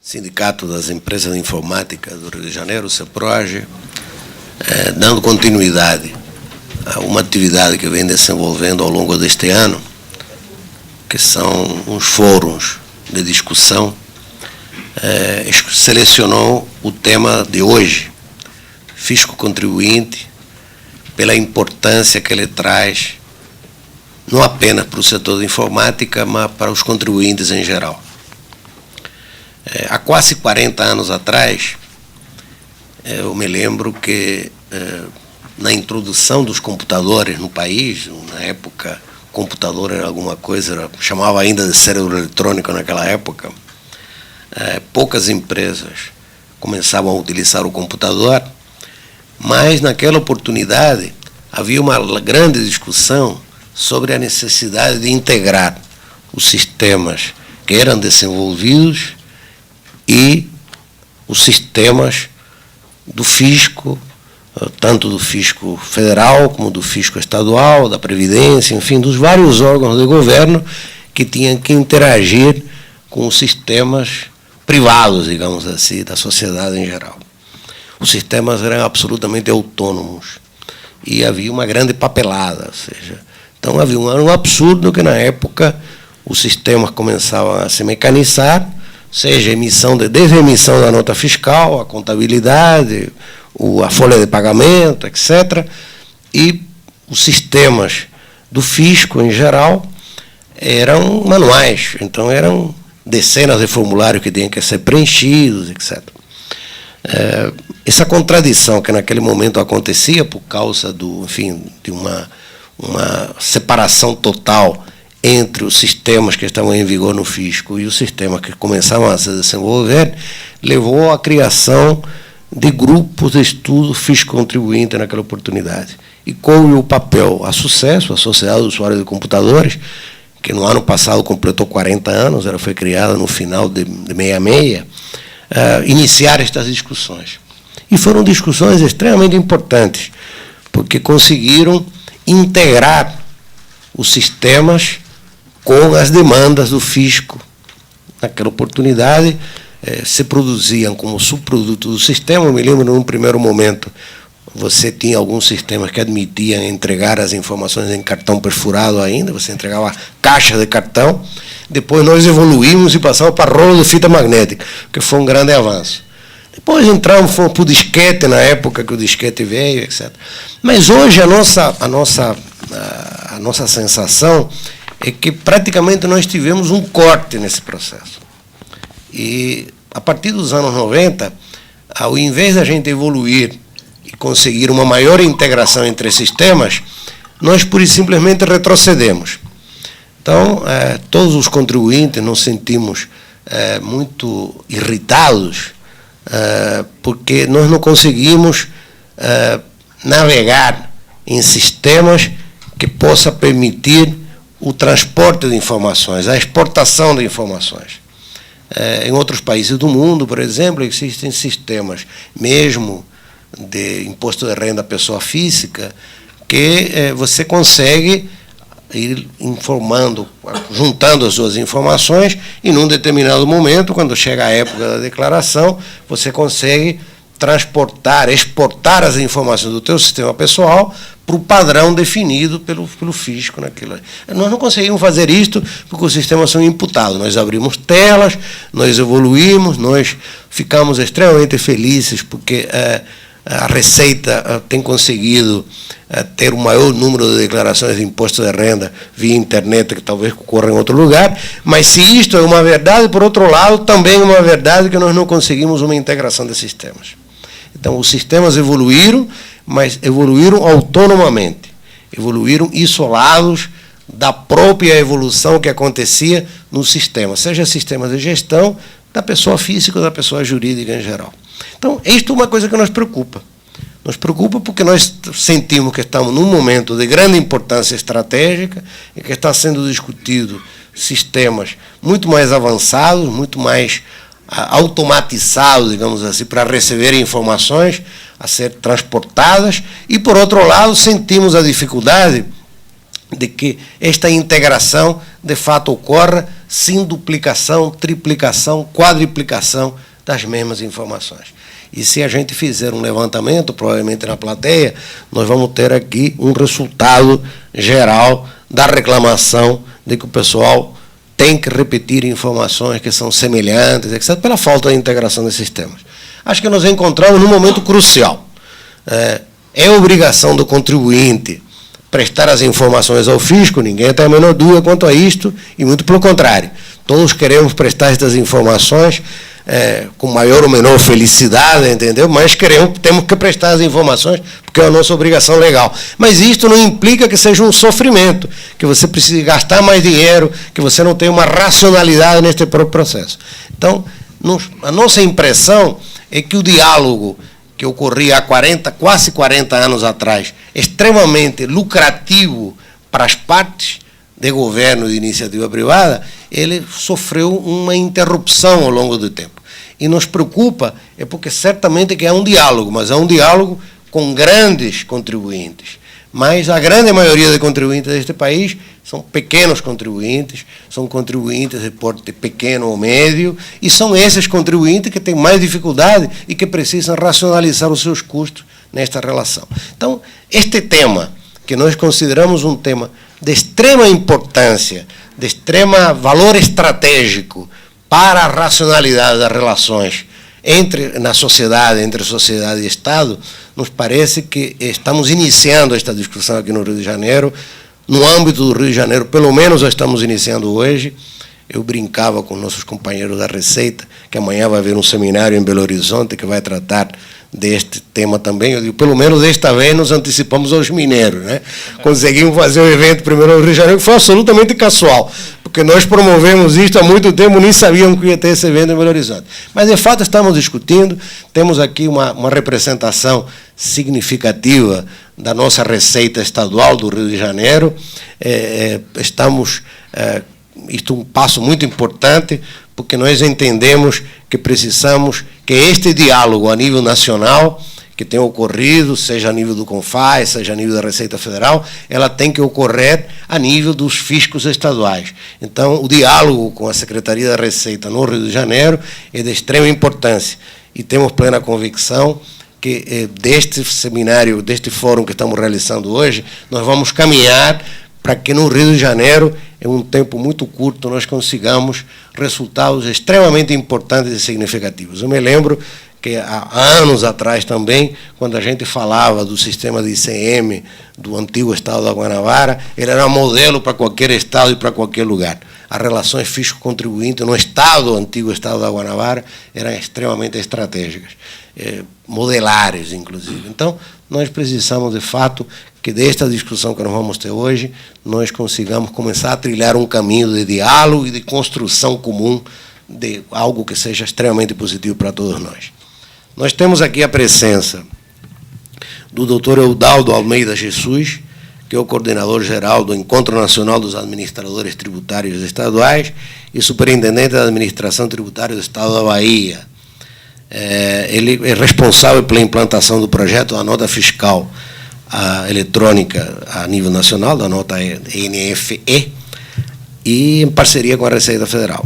Sindicato das Empresas de Informática do Rio de Janeiro, o CEPROAGE, dando continuidade a uma atividade que vem desenvolvendo ao longo deste ano, que são uns fóruns de discussão, selecionou o tema de hoje, fisco contribuinte, pela importância que ele traz, não apenas para o setor de informática, mas para os contribuintes em geral. Há quase 40 anos atrás, eu me lembro que na introdução dos computadores no país, na época, computador era alguma coisa, chamava ainda de cérebro eletrônico naquela época, poucas empresas começavam a utilizar o computador, mas naquela oportunidade havia uma grande discussão sobre a necessidade de integrar os sistemas que eram desenvolvidos e os sistemas do fisco, tanto do fisco federal como do fisco estadual, da Previdência, enfim, dos vários órgãos de governo que tinham que interagir com os sistemas privados, digamos assim, da sociedade em geral. Os sistemas eram absolutamente autônomos e havia uma grande papelada, ou seja, então havia um absurdo que na época os sistemas começavam a se mecanizar, seja desde a emissão da nota fiscal, a contabilidade, a folha de pagamento, etc. E os sistemas do fisco, em geral, eram manuais, então eram dezenas de formulários que tinham que ser preenchidos, etc. Essa contradição que naquele momento acontecia por causa de uma separação total entre os sistemas que estavam em vigor no fisco e os sistemas que começavam a se desenvolver, levou à criação de grupos de estudo fisco-contribuinte naquela oportunidade. E qual é o papel? A Sucesso, a Sociedade de Usuários de Computadores, que no ano passado completou 40 anos, ela foi criada no final de 66, iniciar estas discussões. E foram discussões extremamente importantes, porque conseguiram integrar os sistemas com as demandas do fisco. Naquela oportunidade, se produziam como subproduto do sistema. Eu me lembro, num primeiro momento, você tinha alguns sistemas que admitiam entregar as informações em cartão perfurado ainda, você entregava caixas de cartão. Depois nós evoluímos e passamos para rolo de fita magnética, que foi um grande avanço. Depois fomos para o disquete, na época que o disquete veio, etc. Mas hoje a nossa sensação é que praticamente nós tivemos um corte nesse processo. E a partir dos anos 90, ao invés da gente evoluir e conseguir uma maior integração entre sistemas, nós pura e simplesmente retrocedemos. Então, todos os contribuintes nos sentimos muito irritados, porque nós não conseguimos navegar em sistemas que possa permitir o transporte de informações, a exportação de informações. Em outros países do mundo, por exemplo, existem sistemas, mesmo de imposto de renda à pessoa física, que você consegue ir informando, juntando as suas informações, e num determinado momento, quando chega a época da declaração, você consegue exportar as informações do teu sistema pessoal para o padrão definido pelo fisco naquilo. Nós não conseguimos fazer isto porque os sistemas são imputados. Nós abrimos telas, nós evoluímos, nós ficamos extremamente felizes porque a Receita tem conseguido ter o maior número de declarações de imposto de renda via internet, que talvez ocorra em outro lugar, mas se isto é uma verdade, por outro lado, também é uma verdade que nós não conseguimos uma integração de sistemas. Então, os sistemas evoluíram, mas evoluíram autonomamente, evoluíram isolados da própria evolução que acontecia no sistema, seja sistemas de gestão da pessoa física ou da pessoa jurídica em geral. Então, isto é uma coisa que nos preocupa. Nos preocupa porque nós sentimos que estamos num momento de grande importância estratégica e que está sendo discutido sistemas muito mais avançados, muito mais automatizados, digamos assim, para receber informações a ser transportadas, e, por outro lado, sentimos a dificuldade de que esta integração, de fato, ocorra sem duplicação, triplicação, quadriplicação das mesmas informações. E se a gente fizer um levantamento, provavelmente na plateia, nós vamos ter aqui um resultado geral da reclamação de que o pessoal tem que repetir informações que são semelhantes, etc., pela falta de integração desses sistemas. Acho que nós encontramos num momento crucial. É obrigação do contribuinte prestar as informações ao fisco, ninguém tem a menor dúvida quanto a isto, e muito pelo contrário. Todos queremos prestar estas informações com maior ou menor felicidade, entendeu? Mas temos que prestar as informações porque é a nossa obrigação legal. Mas isto não implica que seja um sofrimento, que você precise gastar mais dinheiro, que você não tenha uma racionalidade neste próprio processo. Então, a nossa impressão é que o diálogo que ocorria há quase 40 anos atrás, extremamente lucrativo para as partes de governo e de iniciativa privada, ele sofreu uma interrupção ao longo do tempo. E nos preocupa porque certamente que há um diálogo, mas há um diálogo com grandes contribuintes. Mas a grande maioria de contribuintes deste país são pequenos contribuintes, são contribuintes de porte pequeno ou médio, e são esses contribuintes que têm mais dificuldade e que precisam racionalizar os seus custos nesta relação. Então, este tema, que nós consideramos um tema de extrema importância, de extremo valor estratégico para a racionalidade das relações na sociedade, entre sociedade e Estado, nos parece que estamos iniciando esta discussão aqui no Rio de Janeiro. No âmbito do Rio de Janeiro, pelo menos, nós estamos iniciando hoje. Eu brincava com nossos companheiros da Receita, que amanhã vai haver um seminário em Belo Horizonte que vai tratar deste tema também. Eu digo, pelo menos desta vez nos antecipamos aos mineiros, né? Conseguimos fazer o evento primeiro no Rio de Janeiro, que foi absolutamente casual, porque nós promovemos isto há muito tempo, nem sabíamos que ia ter esse evento em Belo Horizonte. Mas, de fato, estamos discutindo, temos aqui uma representação significativa da nossa Receita Estadual do Rio de Janeiro. Isto é um passo muito importante, porque nós entendemos que precisamos que este diálogo a nível nacional, que tem ocorrido, seja a nível do CONFAS, seja a nível da Receita Federal, ela tem que ocorrer a nível dos fiscos estaduais. Então, o diálogo com a Secretaria da Receita no Rio de Janeiro é de extrema importância, e temos plena convicção que deste seminário, deste fórum que estamos realizando hoje, nós vamos caminhar para que no Rio de Janeiro, em um tempo muito curto, nós consigamos resultados extremamente importantes e significativos. Eu me lembro que há anos atrás também, quando a gente falava do sistema de ICM do antigo estado da Guanabara, ele era modelo para qualquer estado e para qualquer lugar. As relações fisco-contribuinte no antigo estado da Guanabara, eram extremamente estratégicas, modelares, inclusive. Então, nós precisamos, de fato, que desta discussão que nós vamos ter hoje, nós consigamos começar a trilhar um caminho de diálogo e de construção comum de algo que seja extremamente positivo para todos nós. Nós temos aqui a presença do Dr. Eudaldo Almeida Jesus, que é o coordenador-geral do Encontro Nacional dos Administradores Tributários Estaduais e superintendente da Administração Tributária do Estado da Bahia. Ele é responsável pela implantação do projeto da nota fiscal eletrônica a nível nacional, da nota NFE, e em parceria com a Receita Federal.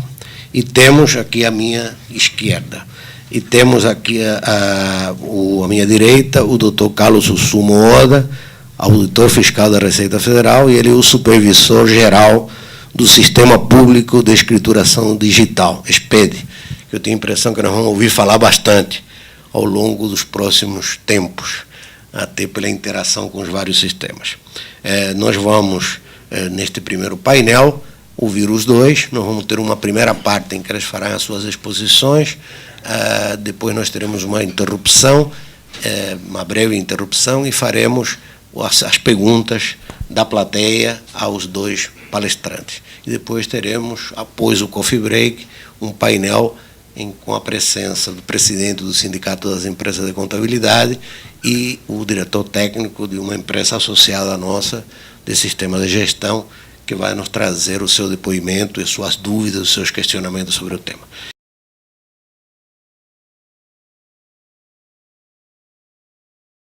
E temos aqui à minha esquerda, e temos aqui à minha direita o doutor Carlos Susumo Oda, auditor fiscal da Receita Federal, e ele é o supervisor geral do Sistema Público de Escrituração Digital, SPED, que eu tenho a impressão que nós vamos ouvir falar bastante ao longo dos próximos tempos, até pela interação com os vários sistemas. Nós vamos, neste primeiro painel, ouvir os dois. Nós vamos ter uma primeira parte em que eles farão as suas exposições, depois nós teremos uma interrupção, uma breve interrupção, e faremos as perguntas da plateia aos dois palestrantes. E depois teremos, após o coffee break, um painel com a presença do presidente do Sindicato das Empresas de Contabilidade e o diretor técnico de uma empresa associada à nossa, de sistema de gestão, que vai nos trazer o seu depoimento e suas dúvidas, os seus questionamentos sobre o tema.